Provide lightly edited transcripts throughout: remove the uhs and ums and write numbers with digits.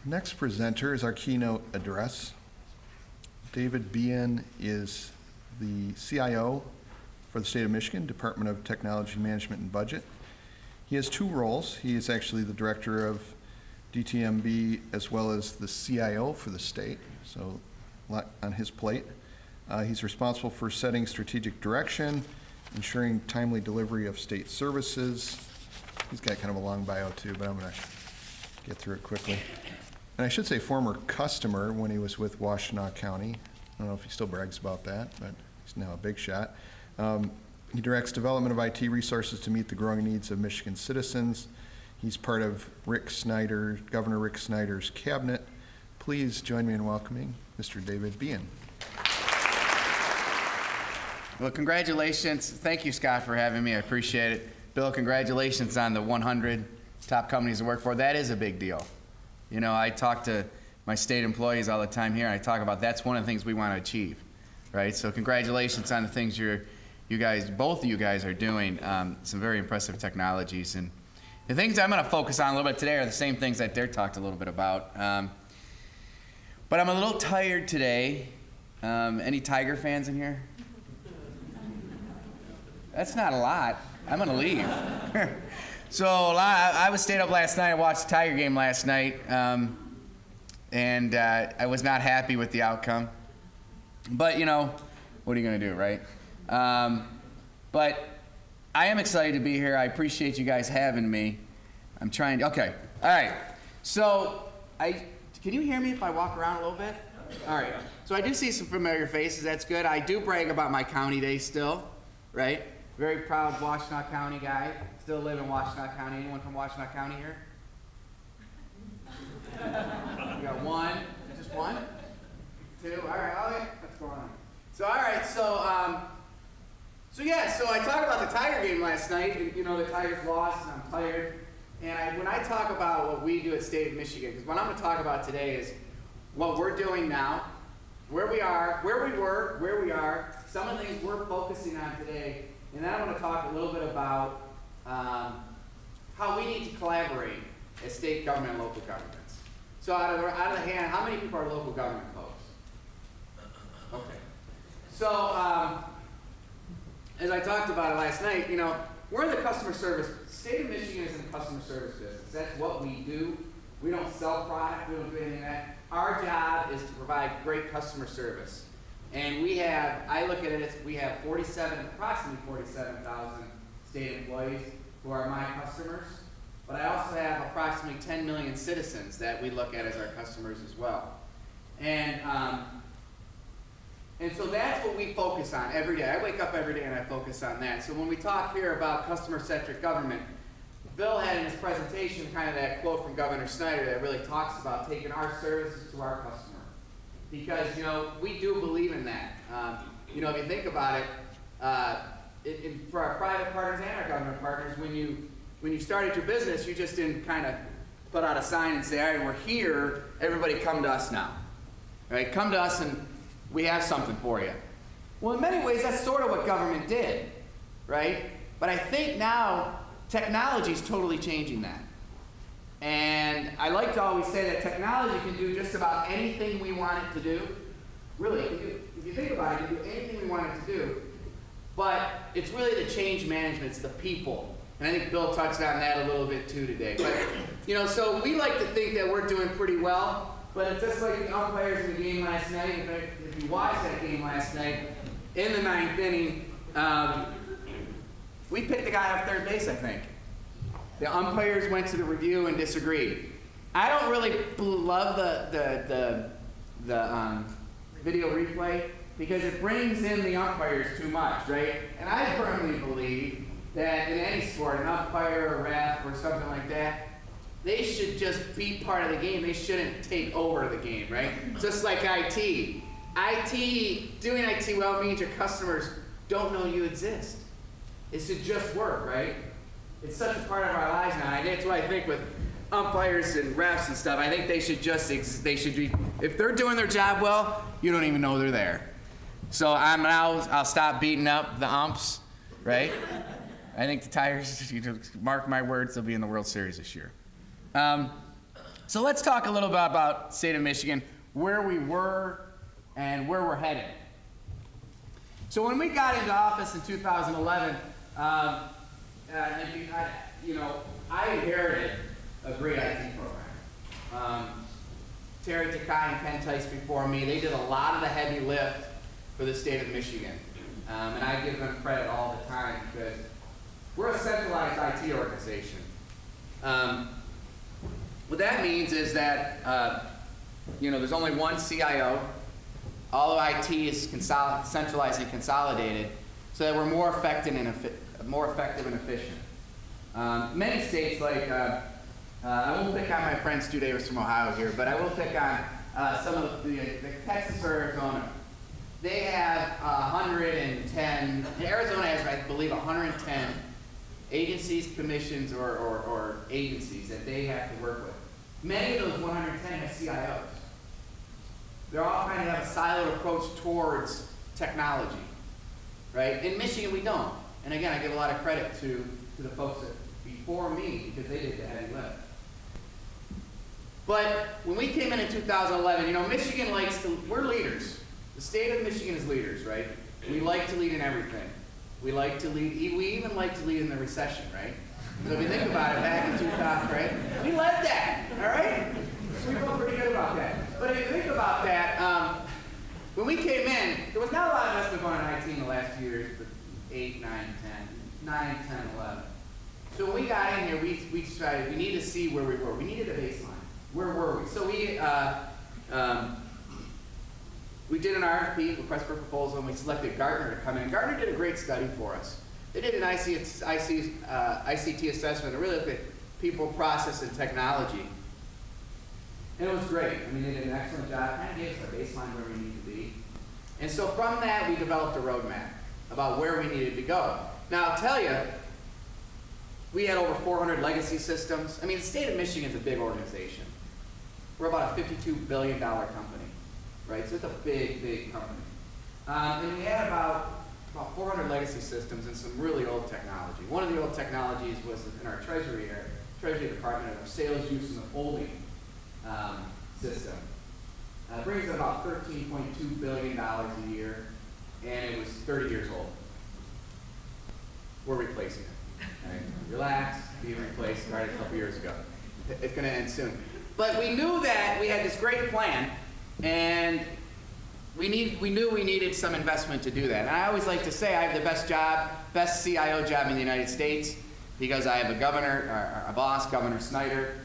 Next presenter is our keynote address. David Behen is the CIO for the state of Michigan, Department of Technology Management and Budget. He has two roles. He is actually the director of DTMB as well as the CIO for the state, so a lot on his plate. He's responsible for setting strategic direction, ensuring timely delivery of state services. He's got kind of a long bio too, but I'm going to get through it quickly. And I should say former customer when he was with Washtenaw County. I don't know if he still brags about that, but he's now a big shot. He directs development of IT resources to meet the growing needs of Michigan citizens. He's part of Governor Rick Snyder's cabinet. Please join me in welcoming Mr. David Behen. Well, congratulations. Thank you, Scott, for having me. I appreciate it. Bill, congratulations on the 100 top companies to work for. That is a big deal. You know, I talk to my state employees all the time here, and I talk about that's one of the things we want to achieve, right? So congratulations on the things both of you guys are doing, some very impressive technologies. And the things I'm going to focus on a little bit today are the same things that Derek talked a little bit about. But I'm a little tired today. Any Tiger fans in here? That's not a lot. I'm going to leave. So I was stayed up last night. I watched the Tiger game last night, and I was not happy with the outcome. But, you know, what are you going to do, right? But I am excited to be here. I appreciate you guys having me. I'm trying to, okay. All right. So can you hear me if I walk around a little bit? All right. So I do see some familiar faces. That's good. I do brag about my county days still, right? Very proud Washtenaw County guy. Still live in Washtenaw County. Anyone from Washtenaw County here? We got one. Just one? Two? All right. Okay. What's going on? So, all right. So I talked about the Tiger game last night. And, you know, the Tigers lost, and I'm tired. And when I talk about what we do at State of Michigan, because what I'm going to talk about today is what we're doing now, where we are, where we were, where we are, some of the things we're focusing on today. And then I want to talk a little bit about how we need to collaborate as state government and local governments. So out of the hand, how many people are local government folks? Okay. So as I talked about it last night, you know, we're in the customer service. State of Michigan is in the customer service business. That's what we do. We don't sell product. We don't do anything like that. Our job is to provide great customer service. And we have, I look at it as we have approximately 47,000 state employees who are my customers. But I also have approximately 10 million citizens that we look at as our customers as well. And so that's what we focus on every day. I wake up every day and I focus on that. So when we talk here about customer-centric government, Bill had in his presentation kind of that quote from Governor Snyder that really talks about taking our services to our customer. Because, you know, we do believe in that. You know, if you think about it, for our private partners and our government partners, when you started your business, you just didn't kind of put out a sign and say, all right, we're here, everybody come to us now. Right? Come to us and we have something for you. Well, in many ways, that's sort of what government did, right? But I think now technology is totally changing that. And I like to always say that technology can do just about anything we want it to do. Really, if you think about it, it can do anything we want it to do. But it's really the change management, it's the people. And I think Bill touched on that a little bit too today. But, you know, so we like to think that we're doing pretty well. But it's just like the umpires in the game last night. If you watched that game last night, in the ninth inning, we picked the guy off third base, I think. The umpires went to the review and disagreed. I don't really love the video replay because it brings in the umpires too much, right? And I firmly believe that in any sport, an umpire, a ref, or something like that, they should just be part of the game. They shouldn't take over the game, right? Just like IT. Doing IT well means your customers don't know you exist. It should just work, right? It's such a part of our lives now. And that's why I think with umpires and refs and stuff, I think they should be, if they're doing their job well, you don't even know they're there. So I'll stop beating up the umps, right? I think the Tigers, mark my words, they'll be in the World Series this year. So let's talk a little bit about state of Michigan, where we were and where we're headed. So when we got into office in 2011, I inherited a great IT program. Terry Takai and Ken Tice before me, they did a lot of the heavy lift for the state of Michigan. And I give them credit all the time because we're a centralized IT organization. What that means is that there's only one CIO. All of IT is centralized and consolidated, so that we're more effective and efficient. Many states, like I won't pick on my friend Stu Davis from Ohio here, but I will pick on some of the Texas or Arizona. They have 110. Arizona has, I believe, 110 agencies, commissions, or agencies that they have to work with. Many of those 110 have CIOs. They're all kind of have a siloed approach towards technology, right? In Michigan, we don't. And again, I give a lot of credit to the folks before me because they did the heavy lift. But when we came in 2011, Michigan we're leaders. The state of Michigan is leaders, right? We like to lead in everything. We like to lead, we even like to lead in the recession, right? So if you think about it, back in 2000, right? We led that, all right? We feel pretty good about that. But if you think about that, when we came in, there was not a lot of investment going on in IT in the last few years, but 8, 9, 10, 11. So when we got in here, we decided we needed to see where we were. We needed a baseline. Where were we? So we did an RFP, request for proposal, and we selected Gartner to come in. Gartner did a great study for us. They did an ICT assessment and really looked at people, process, and technology. And it was great. I mean, they did an excellent job. Kind of gave us a baseline where we need to be. And so from that, we developed a roadmap about where we needed to go. Now, I'll tell you, we had over 400 legacy systems. I mean, the state of Michigan is a big organization. We're about a $52 billion company, right? So it's a big, big company. And we had about 400 legacy systems and some really old technology. One of the old technologies was in our Treasury Department, our sales use and withholding system. It brings in about $13.2 billion a year, and it was 30 years old. We're replacing it. Right? Relax, being replaced, started a couple years ago. It's going to end soon. But we knew that we had this great plan, and we knew we needed some investment to do that. And I always like to say I have the best CIO job in the United States, because I have a boss, Governor Snyder,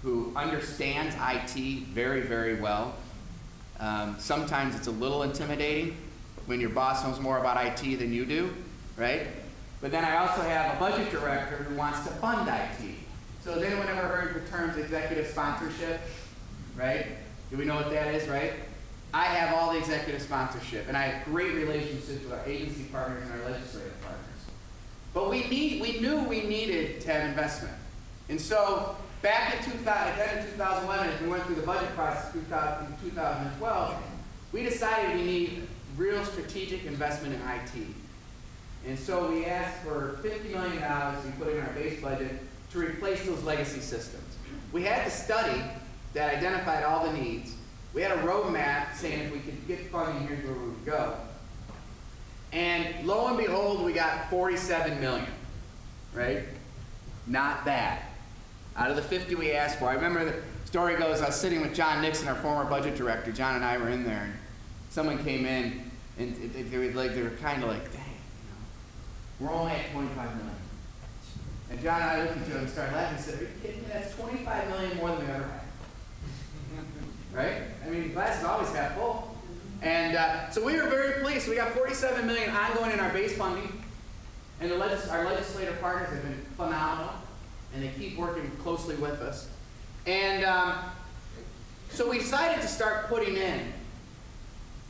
who understands IT very, very well. Sometimes it's a little intimidating when your boss knows more about IT than you do, right? But then I also have a budget director who wants to fund IT. So has anyone ever heard the terms executive sponsorship, right? Do we know what that is, right? I have all the executive sponsorship, and I have great relationships with our agency partners and our legislative partners. But we knew we needed to have investment. And so back in 2011, as we went through the budget process in 2012, we decided we need real strategic investment in IT. And so we asked for $50 million we put in our base budget to replace those legacy systems. We had the study that identified all the needs. We had a roadmap saying if we could get funding, here's where we would go. And lo and behold, we got $47 million, right? Not bad. Out of the 50 we asked for. I remember the story goes, I was sitting with John Nixon, our former budget director. John and I were in there, and someone came in, and they were kind of like, dang, we're only at 25 million. And John and I looked at each other and started laughing and said, are you kidding me? That's 25 million more than we ever had. Right? I mean, glass is always half full. And so we were very pleased. So we got 47 million ongoing in our base funding. And our legislative partners have been phenomenal. And they keep working closely with us. And so we decided to start putting in.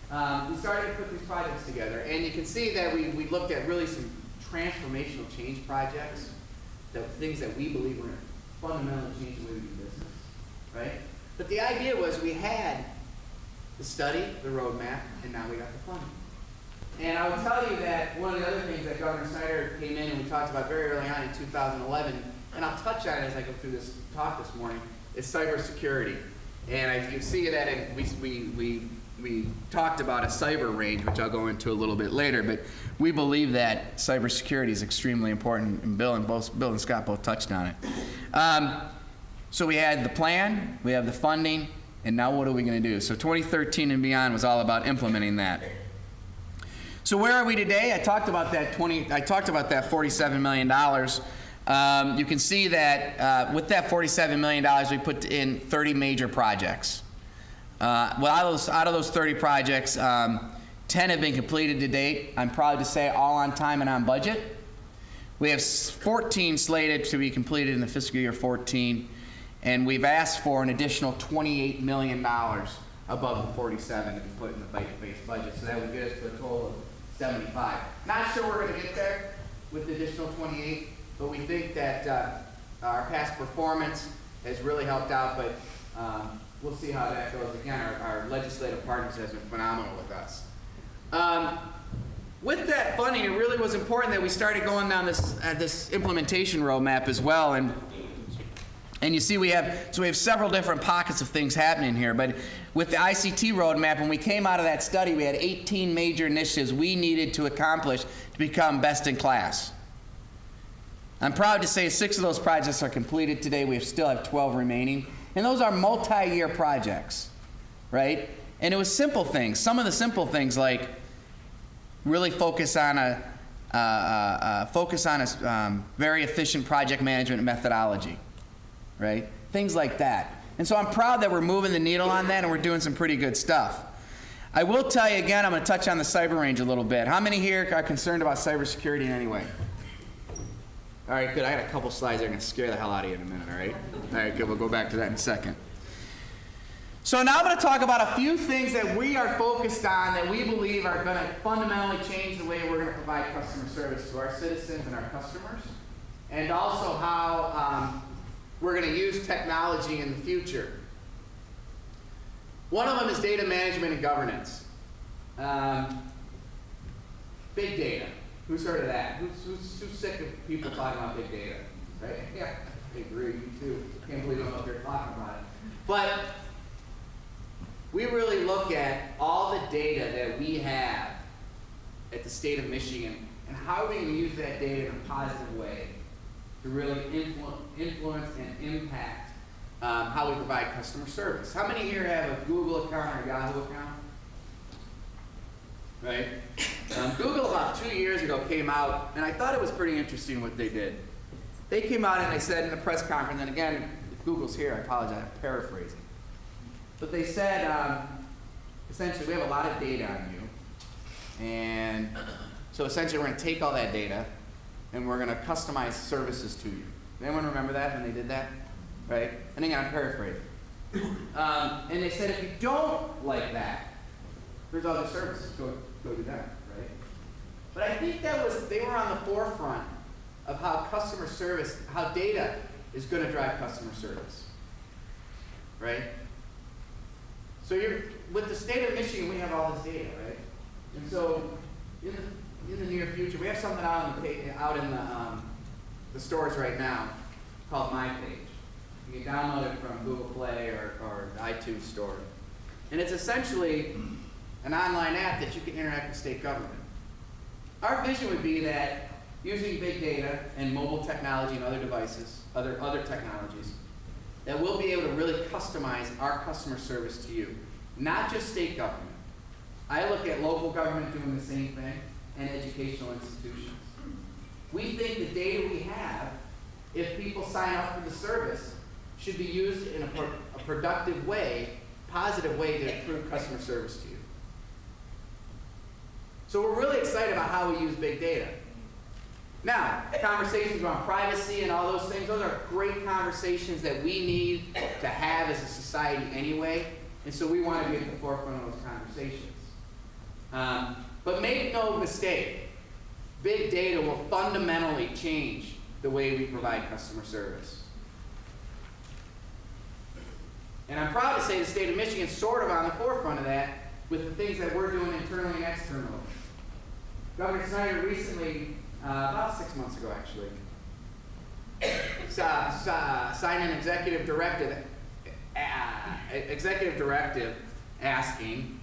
We started to put these projects together. And you can see that we looked at really some transformational change projects. Things that we believe were going to fundamentally change the way we do business. Right? But the idea was we had the study, the roadmap, and now we got the funding. And I will tell you that one of the other things that Governor Snyder came in and we talked about very early on in 2011, and I'll touch on it as I go through this talk this morning, is cybersecurity. And you see that we talked about a cyber range, which I'll go into a little bit later, but we believe that cybersecurity is extremely important, and Bill and Scott both touched on it. So we had the plan, we have the funding, and now what are we going to do? So 2013 and beyond was all about implementing that. So where are we today? I talked about that $47 million. You can see that with that $47 million, we put in 30 major projects. Well, out of those 30 projects, 10 have been completed to date. I'm proud to say all on time and on budget. We have 14 slated to be completed in the fiscal year 14, and we've asked for an additional $28 million above the 47 to be put in the base budget. So that would get us to a total of 75. Not sure we're going to get there with the additional 28, but we think that our past performance has really helped out, but we'll see how that goes. Again, our legislative partners has been phenomenal with us. With that funding, it really was important that we started going down this implementation roadmap as well. And you see we have several different pockets of things happening here. But with the ICT roadmap, when we came out of that study, we had 18 major initiatives we needed to accomplish to become best in class. I'm proud to say 6 of those projects are completed today. We still have 12 remaining. And those are multi-year projects, right? And it was simple things. Some of the simple things like really focus on a very efficient project management methodology, right? Things like that. And so I'm proud that we're moving the needle on that, and we're doing some pretty good stuff. I will tell you again, I'm going to touch on the cyber range a little bit. How many here are concerned about cybersecurity in any way? All right, good. I got a couple slides that are going to scare the hell out of you in a minute, all right? All right, good. We'll go back to that in a second. So now I'm going to talk about a few things that we are focused on that we believe are going to fundamentally change the way we're going to provide customer service to our citizens and our customers, and also how we're going to use technology in the future. One of them is data management and governance. Big data. Who's heard of that? Who's sick of people talking about big data? Right? Yeah, I agree. Me too. Can't believe I'm up here talking about it. But we really look at all the data that we have at the state of Michigan and how we can use that data in a positive way to really influence and impact how we provide customer service. How many here have a Google account or a Yahoo account? Right? Google about 2 years ago came out, and I thought it was pretty interesting what they did. They came out and they said in a press conference, and again, if Google's here, I apologize, I'm paraphrasing. But they said, essentially, we have a lot of data on you, and so essentially we're going to take all that data, and we're going to customize services to you. Anyone remember that when they did that? Right? And again, I'm paraphrasing. And they said, if you don't like that, there's other services. Go do that, right? But I think they were on the forefront of how customer service, how data is going to drive customer service, right? So with the state of Michigan, we have all this data, right? And so in the near future, we have something out in the stores right now called My Page. You can download it from Google Play or the iTunes store. And it's essentially an online app that you can interact with state government. Our vision would be that using big data and mobile technology and other devices, other technologies, that we'll be able to really customize our customer service to you, not just state government. I look at local government doing the same thing and educational institutions. We think the data we have, if people sign up for the service, should be used in a productive way, positive way to improve customer service to you. So we're really excited about how we use big data. Now, conversations around privacy and all those things, those are great conversations that we need to have as a society anyway, and so we want to be at the forefront of those conversations. But make no mistake, big data will fundamentally change the way we provide customer service. And I'm proud to say the state of Michigan is sort of on the forefront of that with the things that we're doing internally and externally. Governor Snyder recently, about 6 months ago actually, signed an executive directive executive directive asking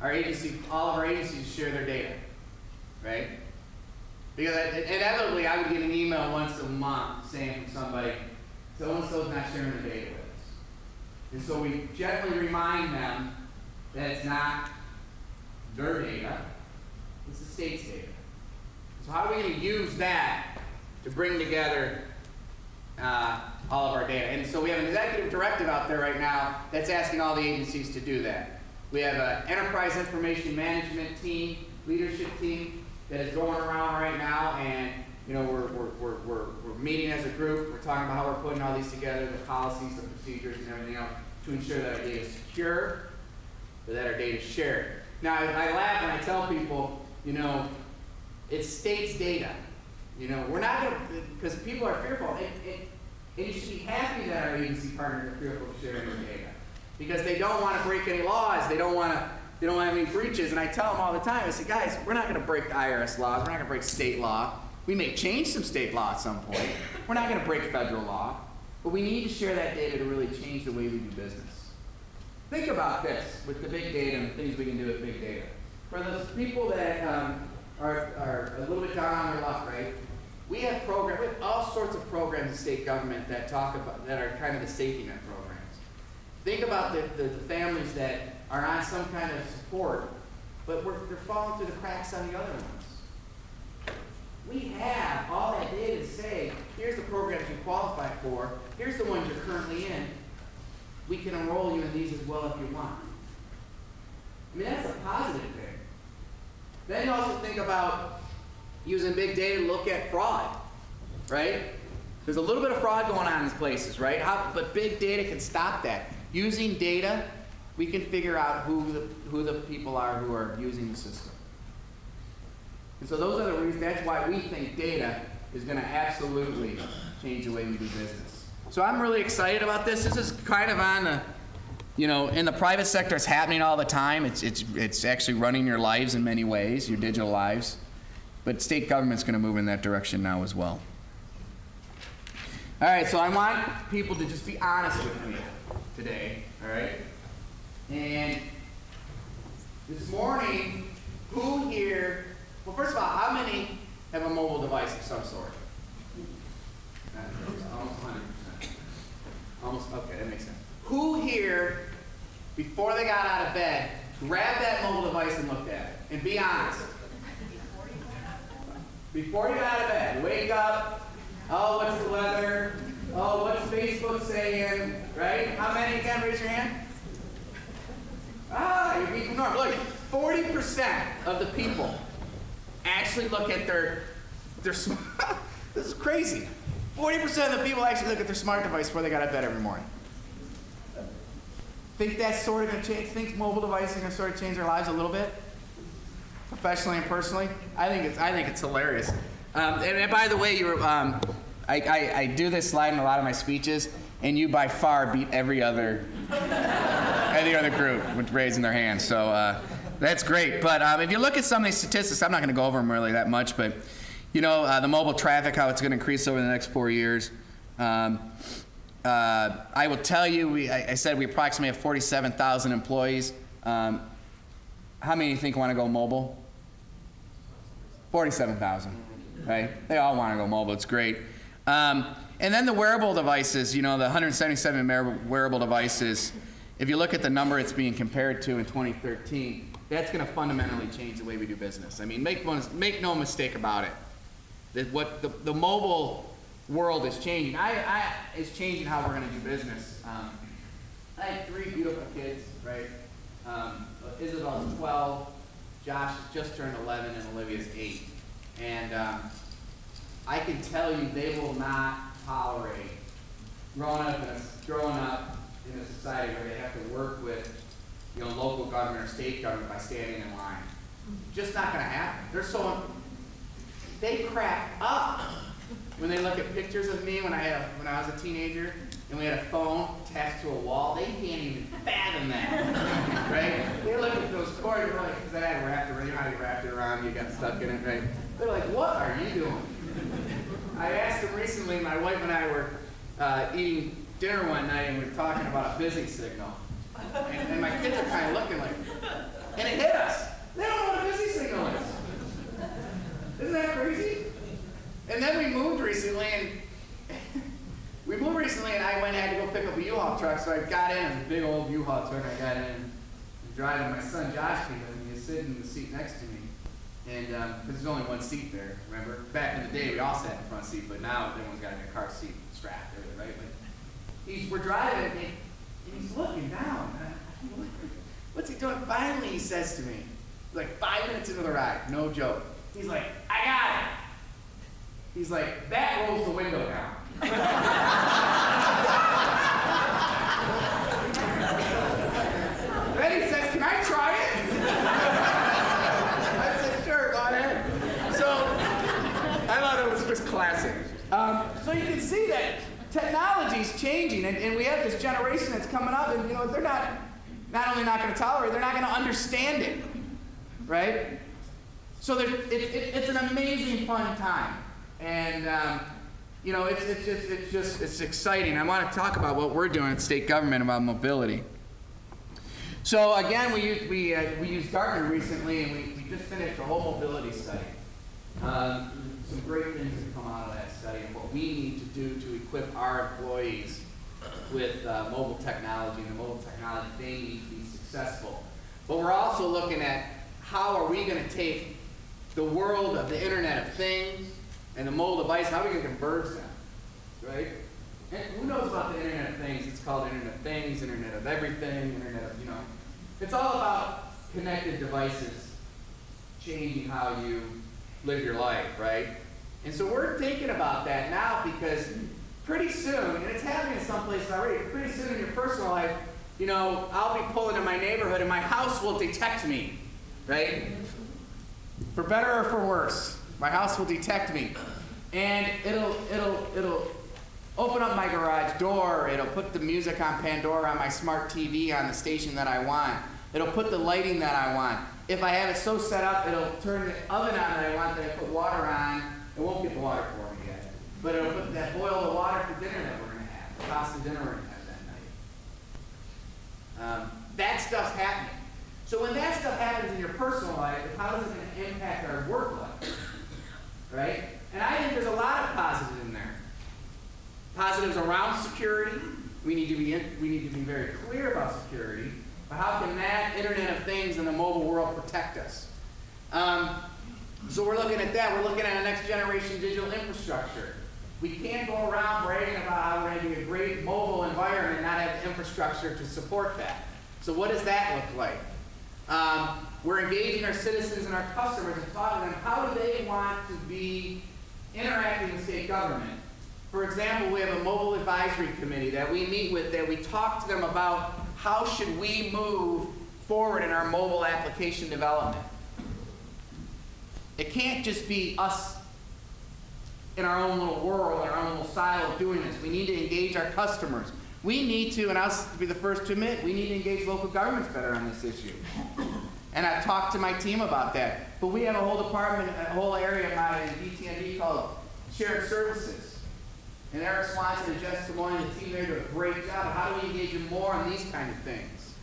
our agency, all of our agencies to share their data, right? Because inevitably I would get an email once a month saying from somebody, so-and-so's not sharing their data with us. And so we gently remind them that it's not their data, it's the state's data. So how are we going to use that to bring together all of our data? And so we have an executive directive out there right now that's asking all the agencies to do that. We have an enterprise information management team, leadership team that is going around right now, and we're meeting as a group. We're talking about how we're putting all these together, the policies, the procedures, and everything else to ensure that our data is secure, but that our data is shared. Now, I laugh when I tell people, it's state's data. We're not going to, because people are fearful. And you should be happy that our agency partners are fearful of sharing their data, because they don't want to break any laws. They don't want to have any breaches. And I tell them all the time, I say, guys, we're not going to break the IRS laws. We're not going to break state law. We may change some state law at some point. We're not going to break federal law. But we need to share that data to really change the way we do business. Think about this with the big data and the things we can do with big data. For those people that are a little bit down on their luck, right? We have all sorts of programs in state government that are kind of the safety net programs. Think about the families that are on some kind of support, but they're falling through the cracks on the other ones. We have all that data to say, here's the programs you qualify for, here's the ones you're currently in. We can enroll you in these as well if you want. I mean, that's a positive thing. Then you also think about using big data to look at fraud, right? There's a little bit of fraud going on in these places, right? But big data can stop that. Using data, we can figure out who the people are who are using the system. And so those are the reasons. That's why we think data is going to absolutely change the way we do business. So I'm really excited about this. This is kind of on the, in the private sector, it's happening all the time. It's actually running your lives in many ways, your digital lives. But state government's going to move in that direction now as well. All right, so I want people to just be honest with me today, all right? And this morning, who here, well, first of all, how many have a mobile device of some sort? Almost 100%. Almost, okay, that makes sense. Who here, before they got out of bed, grabbed that mobile device and looked at it? And be honest. Before you got out of bed, wake up, oh, what's the weather? Oh, what's Facebook saying? Right? How many again? Raise your hand. Ah, you're being normal. Look, 40% of the people actually look at their this is crazy. 40% of the people actually look at their smart device before they got out of bed every morning. Think that's sort of going to change? Think mobile devices are going to sort of change their lives a little bit? Professionally and personally, I think it's hilarious. And by the way, I do this slide in a lot of my speeches, and you by far beat every other group with raising their hands. So that's great. But if you look at some of these statistics, I'm not going to go over them really that much, but the mobile traffic, how it's going to increase over the next 4 years. I will tell you, I said we approximately have 47,000 employees. How many do you think want to go mobile? 47,000, right? They all want to go mobile. It's great. And then the wearable devices, the 177 wearable devices, if you look at the number it's being compared to in 2013, that's going to fundamentally change the way we do business. I mean, make no mistake about it. The mobile world is changing. It's changing how we're going to do business. I have 3 beautiful kids, right? Isabel's 12, Josh just turned 11, and Olivia's 8. And I can tell you they will not tolerate growing up in a society where they have to work with local government or state government by standing in line. Just not going to happen. They crack up when they look at pictures of me when I was a teenager and we had a phone attached to a wall. They can't even fathom that, right? They look at those cords, they're like, because I had wrapped around, how you wrapped it around, you got stuck in it, right? They're like, what are you doing? I asked them recently, my wife and I were eating dinner one night and we were talking about a busy signal. And my kids are kind of looking like, and it hit us. They don't know what a busy signal is. Isn't that crazy? And then we moved recently, and I went and had to go pick up a U-Haul truck, so I got in, a big old U-Haul truck, I got in, and driving, my son Josh came in, and he was sitting in the seat next to me, and there's only one seat there, remember? Back in the day, we all sat in the front seat, but now everyone's got a car seat strapped, right? But we're driving, and he's looking down. What's he doing? Finally, he says to me, like 5 minutes into the ride, no joke. He's like, I got it. He's like, that rolls the window down. Then he says, can I try it? I said, sure, go ahead. So I thought it was just classic. So you can see that technology's changing, and we have this generation that's coming up, and they're not only not going to tolerate, they're not going to understand it, right? So it's an amazing, fun time, and it's exciting. I want to talk about what we're doing at state government about mobility. So again, we used Gartner recently, and we just finished a whole mobility study. Some great things that come out of that study, and what we need to do to equip our employees with mobile technology and the mobile technology they need to be successful. But we're also looking at how are we going to take the world of the Internet of Things and the mobile device, how are we going to converge them, right? And who knows about the Internet of Things? It's called Internet of Things, Internet of Everything, Internet of, It's all about connected devices changing how you live your life, right? And so we're thinking about that now because pretty soon, and it's happening in some places already, pretty soon in your personal life, I'll be pulling in my neighborhood and my house will detect me, right? For better or for worse, my house will detect me. And it'll open up my garage door, it'll put the music on Pandora on my smart TV on the station that I want. It'll put the lighting that I want. If I have it so set up, it'll turn the oven on that I want, that I put water on. It won't get the water for me yet. But it'll put that boil the water for dinner that we're going to have, the pasta dinner we're going to have that night. That stuff's happening. So when that stuff happens in your personal life, how is it going to impact our work life? Right? And I think there's a lot of positives in there. Positives around security. We need to be very clear about security. But how can that Internet of Things and the mobile world protect us? So we're looking at that. We're looking at a next generation digital infrastructure. We can't go around bragging about how we're going to be a great mobile environment and not have the infrastructure to support that. So what does that look like? We're engaging our citizens and our customers and talking to them, how do they want to be interacting with state government? For example, we have a mobile advisory committee that we meet with, that we talk to them about how should we move forward in our mobile application development. It can't just be us in our own little world, in our own little silo of doing this. We need to engage our customers. We need to, and I'll be the first to admit, we need to engage local governments better on this issue. And I've talked to my team about that. But we have a whole department, a whole area of mine in DTND called Shared Services. And Eric Swanson and Jessica Moyne and the team there do a great job. How do we engage them more on these kind of things?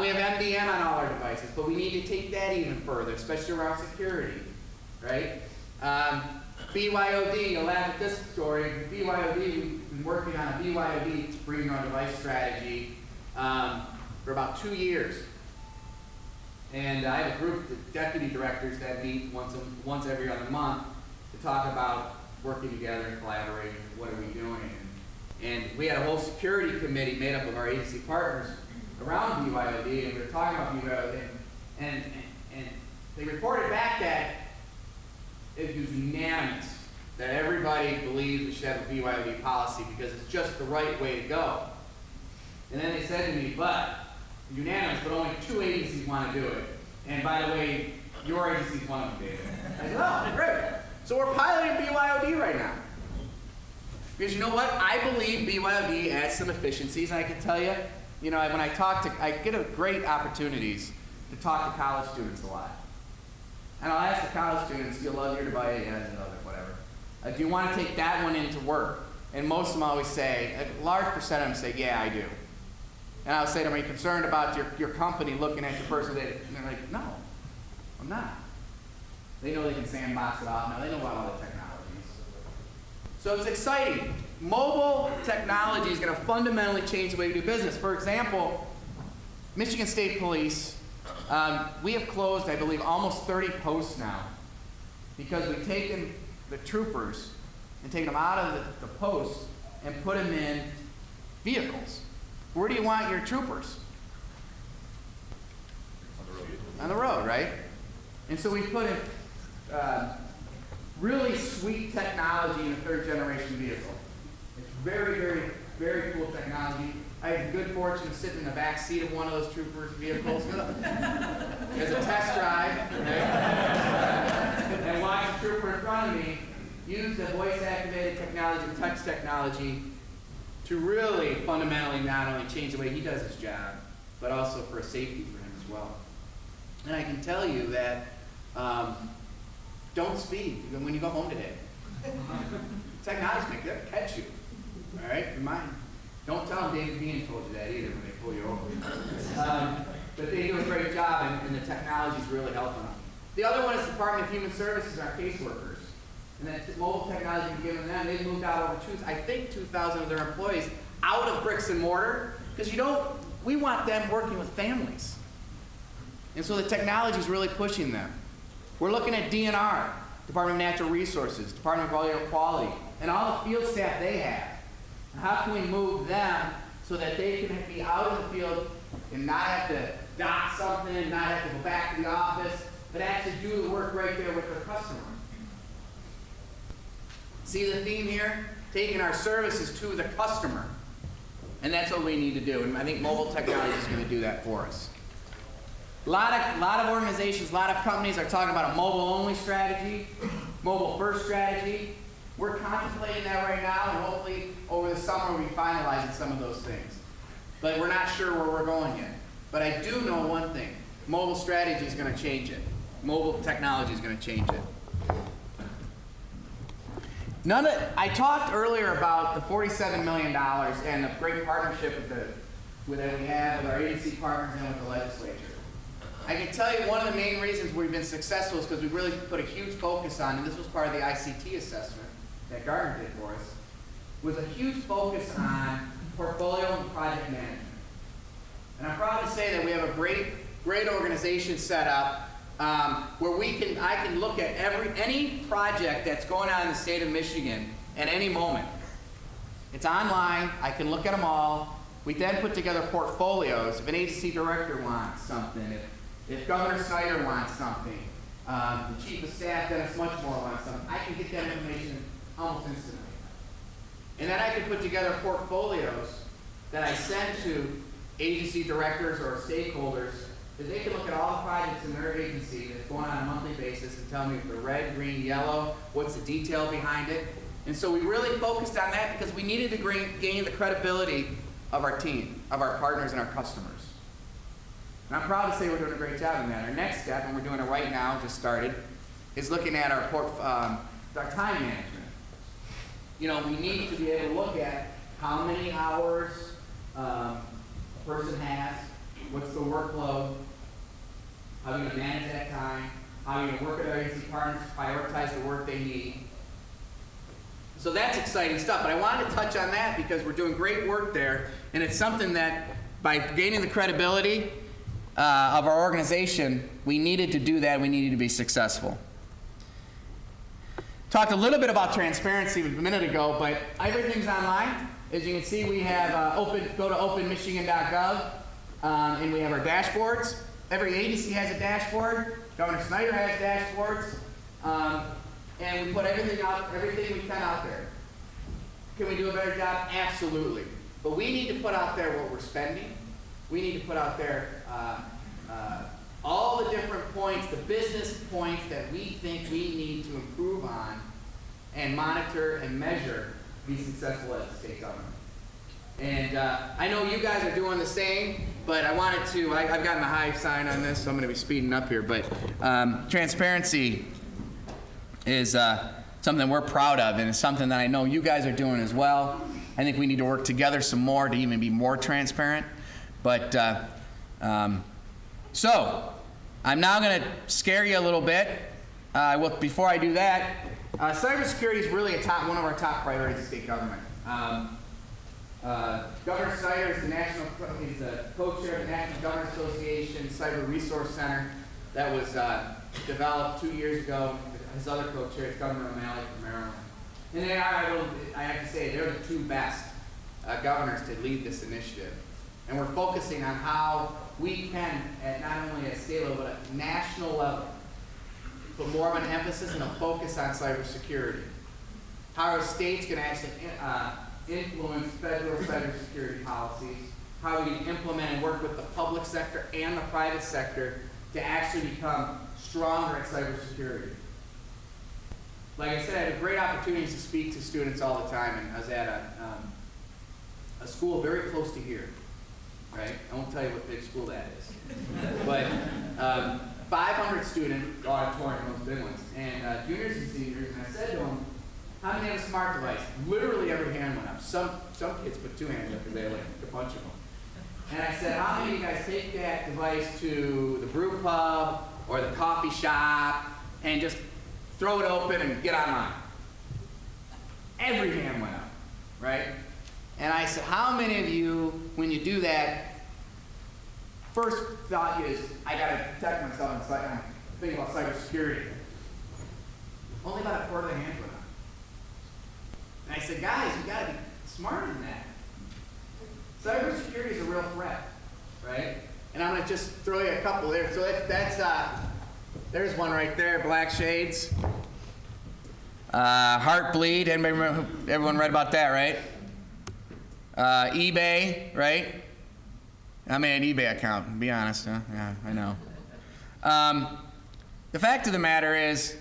We have MDM on all our devices, but we need to take that even further, especially around security, right? BYOD, you'll laugh at this story. BYOD, we've been working on a BYOD, bring your own device strategy, for about 2 years. And I have a group of deputy directors that meet once every other month to talk about working together and collaborating. What are we doing? And we had a whole security committee made up of our agency partners around BYOD, and we were talking about BYOD, and they reported back that it was unanimous that everybody believes we should have a BYOD policy because it's just the right way to go. And then they said to me, but unanimous, but only 2 agencies want to do it. And by the way, your agency's one of them, David. I said, oh, great. So we're piloting BYOD right now. Because you know what? I believe BYOD adds some efficiencies, and I can tell you, when I get great opportunities to talk to college students a lot. And I'll ask the college students, do you love your device? Yeah, I love it, whatever. Do you want to take that one into work? And most of them always say, a large percent of them say, yeah, I do. And I'll say to them, are you concerned about your company looking at your person? And they're like, no, I'm not. They know they can sandbox it off now. They know about all the technologies. So it's exciting. Mobile technology is going to fundamentally change the way we do business. For example, Michigan State Police, we have closed, I believe, almost 30 posts now because we've taken the troopers and taken them out of the posts and put them in vehicles. Where do you want your troopers? On the road, right? And so we put in really sweet technology in a third-generation vehicle. It's very, very, very cool technology. I had the good fortune of sitting in the back seat of one of those troopers' vehicles as a test drive, right? And watch the trooper in front of me use the voice-activated technology, touch technology, to really fundamentally not only change the way he does his job, but also for a safety for him as well. And I can tell you that don't speed when you go home today. Technology's going to catch you. All right? Remind. Don't tell them David Behen told you that either when they pull you over. But they do a great job, and the technology's really helping them. The other one is the Department of Human Services, our caseworkers. And that mobile technology we've given them, they've moved out over 2,000 of their employees out of bricks and mortar, because we want them working with families. And so the technology is really pushing them. We're looking at DNR, Department of Natural Resources, Department of Air Quality, and all the field staff they have. And how can we move them so that they can be out in the field and not have to dock something, not have to go back to the office, but actually do the work right there with their customer? See the theme here? Taking our services to the customer. And that's what we need to do. And I think mobile technology is going to do that for us. A lot of organizations, a lot of companies are talking about a mobile-only strategy, mobile-first strategy. We're contemplating that right now, and hopefully over the summer we'll be finalizing some of those things. But we're not sure where we're going yet. But I do know one thing. Mobile strategy is going to change it. Mobile technology is going to change it. I talked earlier about the $47 million and the great partnership that we have with our agency partners and with the legislature. I can tell you one of the main reasons we've been successful is because we really put a huge focus on, and this was part of the ICT assessment that Gardner did for us, was a huge focus on portfolio and project management. And I'm proud to say that we have a great organization set up where I can look at any project that's going on in the state of Michigan at any moment. It's online. I can look at them all. We then put together portfolios. If an agency director wants something, if Governor Snyder wants something, the chief of staff, Dennis Muchmore, wants something, I can get that information almost instantly. And then I can put together portfolios that I send to agency directors or stakeholders, that they can look at all the projects in their agency that's going on a monthly basis and tell me if they're red, green, yellow, what's the detail behind it. And so we really focused on that because we needed to gain the credibility of our team, of our partners and our customers. And I'm proud to say we're doing a great job in that. Our next step, and we're doing it right now, just started, is looking at our time management. We need to be able to look at how many hours a person has, what's the workload, how are you going to manage that time, how are you going to work with our agency partners to prioritize the work they need. So that's exciting stuff, but I wanted to touch on that because we're doing great work there, and it's something that by gaining the credibility of our organization, we needed to do that, we needed to be successful. Talked a little bit about transparency a minute ago, but everything's online. As you can see, we have go to openmichigan.gov, and we have our dashboards. Every agency has a dashboard. Governor Snyder has dashboards. And we put everything we can out there. Can we do a better job? Absolutely. But we need to put out there what we're spending. We need to put out there all the different points, the business points that we think we need to improve on and monitor and measure to be successful as a state government. And I know you guys are doing the same, but I wanted to, I've gotten the high sign on this, so I'm going to be speeding up here, but transparency is something we're proud of, and it's something that I know you guys are doing as well. I think we need to work together some more to even be more transparent. But so I'm now going to scare you a little bit. Before I do that, cybersecurity is really one of our top priorities in state government. Governor Snyder is he's the co-chair of the National Government Association Cyber Resource Center that was developed 2 years ago. His other co-chair is Governor O'Malley from Maryland. And they are, I have to say, they're the two best governors to lead this initiative. And we're focusing on how we can, at not only at state level, but at national level, put more of an emphasis and a focus on cybersecurity. How our states can actually influence federal cybersecurity policies, how we implement and work with the public sector and the private sector to actually become stronger at cybersecurity. Like I said, I have great opportunities to speak to students all the time, and I was at a school very close to here, right? I won't tell you what big school that is. But 500 student auditorium, those big ones, and juniors and seniors, and I said to them, how many have a smart device? Literally every hand went up. Some kids put 2 hands up because they had like a bunch of them. And I said, how many of you guys take that device to the brew pub or the coffee shop and just throw it open and get online? Every hand went up, right? And I said, how many of you, when you do that, first thought is, I gotta protect myself and think about cybersecurity. Only about a quarter of the hands went up. And I said, guys, you gotta be smarter than that. Cybersecurity is a real threat, right? And I'm gonna just throw you a couple there. So there's one right there, black shades. Heartbleed, everyone read about that, right? eBay, right? I made an eBay account, to be honest, huh? Yeah, I know. The fact of the matter is,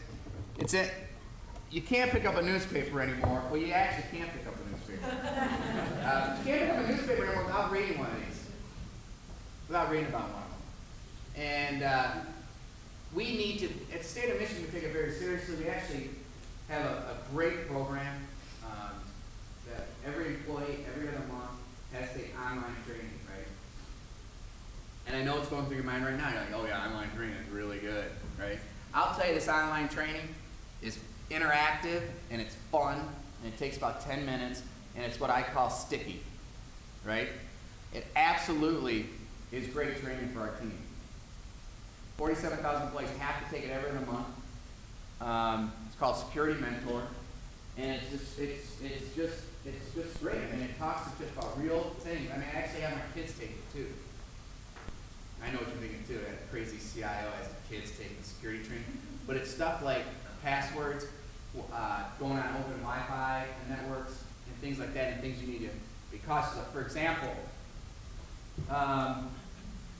you can't pick up a newspaper anymore. Well, you actually can't pick up a newspaper. You can't pick up a newspaper anymore without reading one of these. Without reading about one of them. And we need to, at the state of Michigan, we take it very seriously. We actually have a great program that every employee, every other month, has to take online training, right? And I know it's going through your mind right now. You're like, oh yeah, online training is really good, right? I'll tell you, this online training is interactive, and it's fun, and it takes about 10 minutes, and it's what I call sticky, right? It absolutely is great training for our team. 47,000 employees have to take it every other month. It's called Security Mentor, and it's just great. I mean, it talks just about real things. I mean, I actually have my kids take it too. I know what you're thinking too. I had a crazy CIO has kids taking security training, but it's stuff like passwords, going on open Wi-Fi networks, and things like that, and things you need to be cautious of. For example,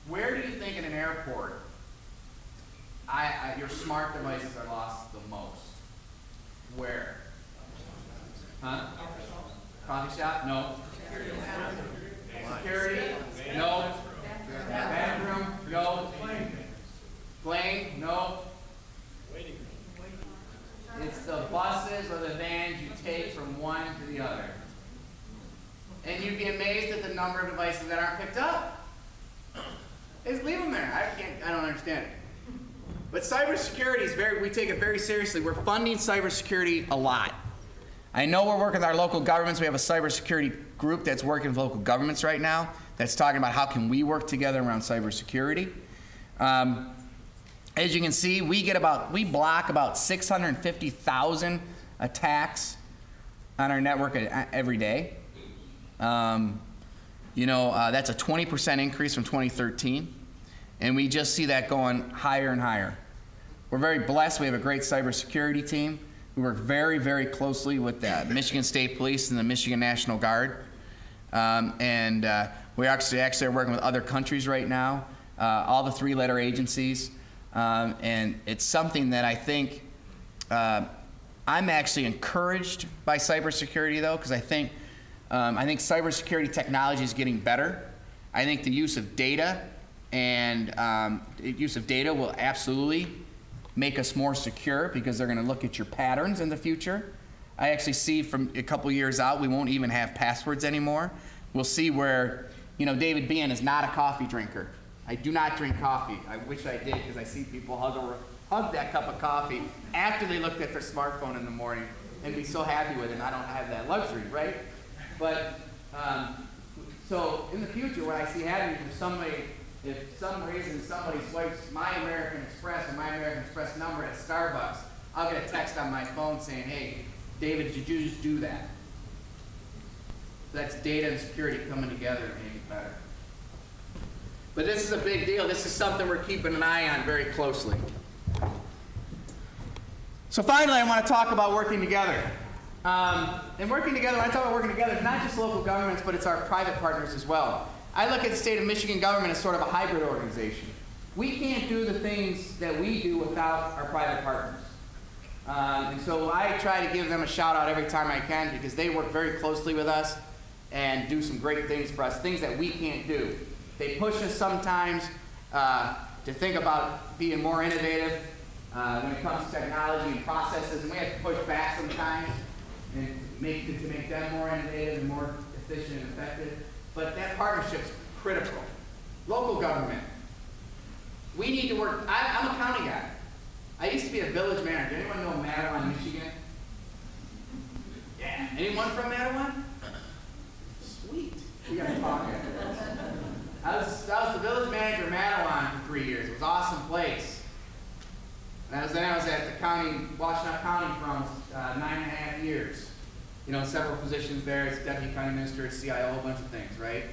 where do you think in an airport your smart devices are lost the most? Where? Huh? Coffee shop? No. Security? No. Bathroom? No. Plane? No. It's the buses or the vans you take from one to the other. And you'd be amazed at the number of devices that aren't picked up. Just leave them there. I don't understand it. But cybersecurity is we take it very seriously. We're funding cybersecurity a lot. I know we're working with our local governments. We have a cybersecurity group that's working with local governments right now that's talking about how can we work together around cybersecurity. As you can see, we block about 650,000 attacks on our network every day. That's a 20% increase from 2013, and we just see that going higher and higher. We're very blessed. We have a great cybersecurity team. We work very, very closely with the Michigan State Police and the Michigan National Guard, we actually are working with other countries right now, all the 3-letter agencies. And it's something that I think I'm actually encouraged by cybersecurity, though, because I think cybersecurity technology is getting better. I think the use of data will absolutely make us more secure because they're going to look at your patterns in the future. I actually see from a couple years out we won't even have passwords anymore. We'll see where You know, David Behen is not a coffee drinker. I do not drink coffee. I wish I did, because I see people hug that cup of coffee after they looked at their smartphone in the morning and be so happy with it, and I don't have that luxury, right? But, so in the future, what I see happening is if some reason somebody swipes my American Express or my American Express number at Starbucks, I'll get a text on my phone saying, hey, David, did you just do that? That's data and security coming together to make it better. But this is a big deal. This is something we're keeping an eye on very closely. So finally, I want to talk about working together. And working together, when I talk about working together, it's not just local governments, but it's our private partners as well. I look at the state of Michigan government as sort of a hybrid organization. We can't do the things that we do without our private partners. And so I try to give them a shout out every time I can, because they work very closely with us and do some great things for us, things that we can't do. They push us sometimes to think about being more innovative when it comes to technology and processes, and we have to push back sometimes and to make them more innovative and more efficient and effective. But that partnership's critical. Local government. We need to work. I'm a county guy. I used to be a village manager. Anyone know Mattawan, Michigan? Yeah. Anyone from Mattawan? Sweet. We got to talk after this. I was the village manager of Mattawan for 3 years. It was an awesome place. And I was at the county, Washtenaw County for almost 9.5 years. You know, several positions there as deputy county minister, CIO, a whole bunch of things, right?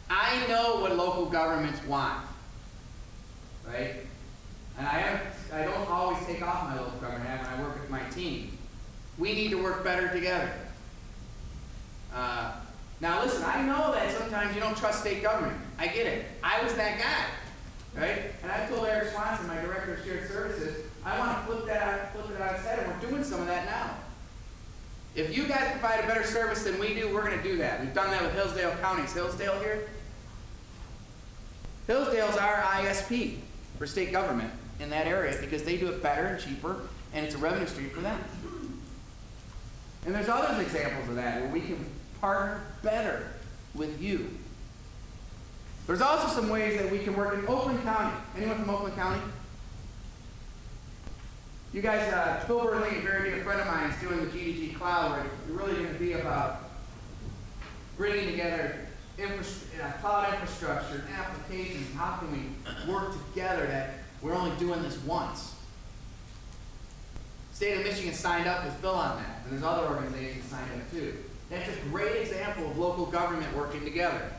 I know what local governments want, right? And I don't always take off my local government hat when I work with my team. We need to work better together. Now listen, I know that sometimes you don't trust state government. I get it. I was that guy, right? And I told Eric Swanson, my director of shared services, I want to flip that on its head, and we're doing some of that now. If you guys provide a better service than we do, we're going to do that. We've done that with Hillsdale County. Is Hillsdale here? Hillsdale's our ISP for state government in that area because they do it better and cheaper, and it's a revenue stream for them. And there's other examples of that where we can partner better with you. There's also some ways that we can work in Oakland County. Anyone from Oakland County? You guys, Phil Burley, a very good friend of mine, is doing the GDG Cloud, where it's really going to be about bringing together cloud infrastructure and applications. How can we work together that we're only doing this once? State of Michigan signed up with Phil on that, and there's other organizations signed up too. That's a great example of local government working together.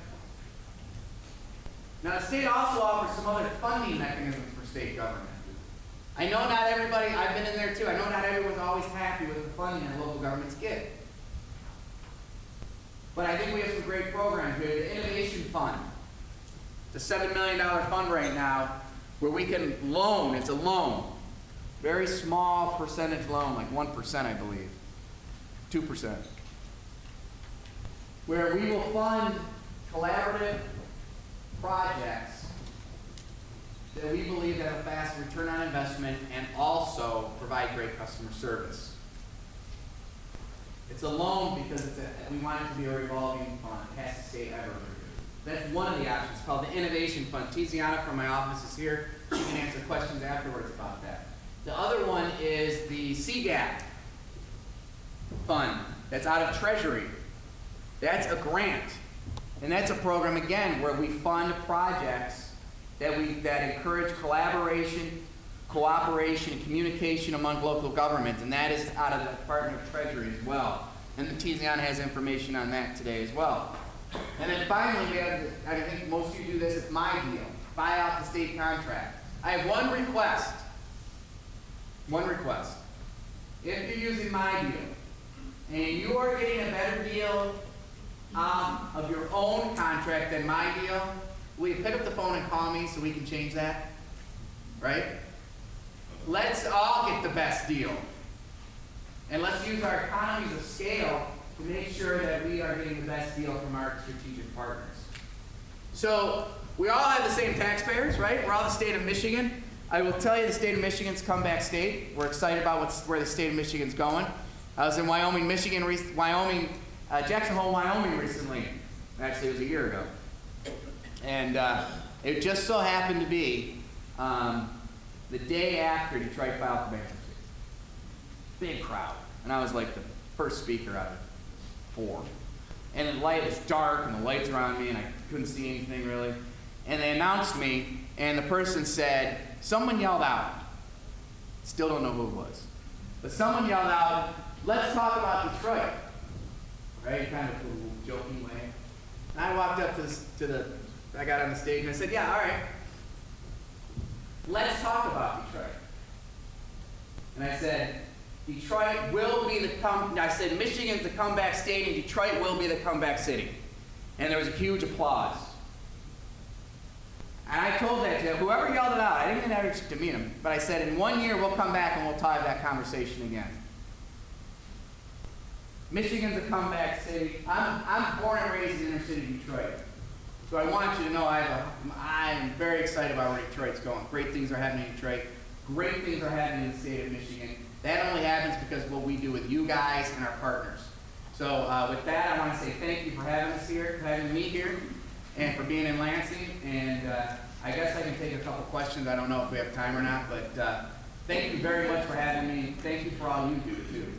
Now, the state also offers some other funding mechanisms for state government. I know not everybody, I've been in there too, I know not everyone's always happy with the funding that local governments get. But I think we have some great programs. We have the Innovation Fund. It's a $7 million fund right now where we can loan, it's a loan, very small percentage loan, like 1% I believe, 2%, where we will fund collaborative projects that we believe have a fast return on investment and also provide great customer service. It's a loan because we want it to be a revolving fund. It has to stay ever. That's one of the options, called the Innovation Fund. Tiziana from my office is here. She can answer questions afterwards about that. The other one is the CGAP Fund that's out of Treasury. That's a grant. And that's a program, again, where we fund projects that encourage collaboration, cooperation, and communication among local governments, and that is out of the Department of Treasury as well. And the Tiziana has information on that today as well. And then finally, we have, I think most of you do this, it's My Deal, buy out the state contract. I have one request. One request. If you're using My Deal, and you are getting a better deal of your own contract than My Deal, will you pick up the phone and call me so we can change that? Right? Let's all get the best deal. And let's use our economies of scale to make sure that we are getting the best deal from our strategic partners. So, we all have the same taxpayers, right? We're all the state of Michigan. I will tell you the state of Michigan's comeback state. We're excited about where the state of Michigan's going. I was in Jackson Hole, Wyoming recently. Actually, it was a year ago. And it just so happened to be the day after Detroit filed for bankruptcy. Big crowd. And I was like the first speaker out of 4. And the light was dark and the lights around me and I couldn't see anything really. And they announced me and the person said, someone yelled out. Still don't know who it was. But someone yelled out, let's talk about Detroit. Right? Kind of a little joking way. And I walked up I got on the stage and I said, yeah, all right. Let's talk about Detroit. And I said, Detroit will be I said, Michigan's the comeback state and Detroit will be the comeback city. And there was a huge applause. And I told that to whoever yelled it out. I didn't even have to meet him, but I said, in 1 year we'll come back and we'll have that conversation again. Michigan's a comeback city. I'm born and raised in inner city Detroit. So I want you to know I'm very excited about where Detroit's going. Great things are happening in Detroit. Great things are happening in the state of Michigan. That only happens because of what we do with you guys and our partners. So with that, I want to say thank you for having us here, for having me here, and for being in Lansing. And I guess I can take a couple questions. I don't know if we have time or not, but thank you very much for having me. Thank you for all you do, too.